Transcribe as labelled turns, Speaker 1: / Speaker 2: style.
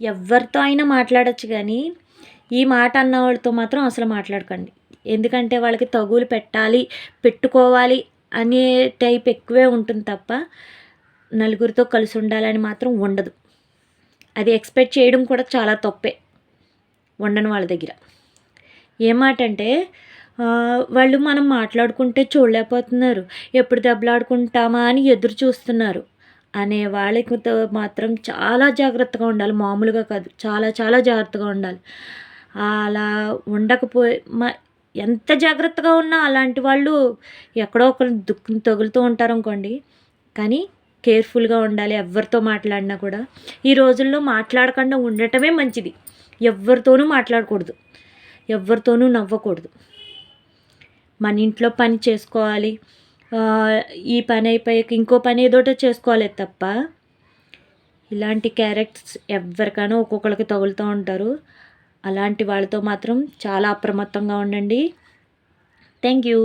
Speaker 1: ఎవరితో అయినా మాట్లాడొచ్చు కానీ, ఈ మాట అన్నవాళ్ళతో మాత్రం అసలు మాట్లాడకండి. ఎందుకంటే వాళ్ళకి తగులు పెట్టాలి, పెట్టుకోవాలి అనే టైప్ ఎక్కువే ఉంటుంది తప్ప, నలుగురితో కలిసి ఉండాలని మాత్రం ఉండదు. అది ఎక్స్‌పెక్ట్ చేయడం కూడా చాలా తప్పే ఉండని వాళ్ళ దగ్గర. ఏ మాట అంటే వాళ్ళు మనం మాట్లాడుకుంటే చూడలేకపోతున్నారు. ఎప్పుడు దెబ్బలాడుకుంటామా అని ఎదురు చూస్తున్నారు అనే వాళ్ళతో మాత్రం చాలా జాగ్రత్తగా ఉండాలి. మామూలుగా కాదు. చాలా చాలా జాగ్రత్తగా ఉండాలి. అలా ఉండకపోయి ఎంత జాగ్రత్తగా ఉన్నా అలాంటి వాళ్ళు ఎక్కడో ఒకరు దుఃఖం తగులుతూ ఉంటారనుకోండి. కానీ కేర్‌ఫుల్‌గా ఉండాలి. ఎవ్వరితో మాట్లాడినా కూడా. ఈ రోజుల్లో మాట్లాడకుండా ఉండటమే మంచిది. ఎవ్వరితోనూ మాట్లాడకూడదు. ఎవ్వరితోనూ నవ్వకూడదు. మన ఇంట్లో పని చేసుకోవాలి. ఈ పని అయిపోయాక ఇంకో పని ఏదోటో చేసుకోవాలే తప్ప, ఇలాంటి క్యారెక్టర్స్ ఎవరికైనా ఒక్కొక్కళ్ళకి తగులుతూ ఉంటారు. అలాంటి వాళ్ళతో మాత్రం చాలా అప్రమత్తంగా ఉండండి. Thank you.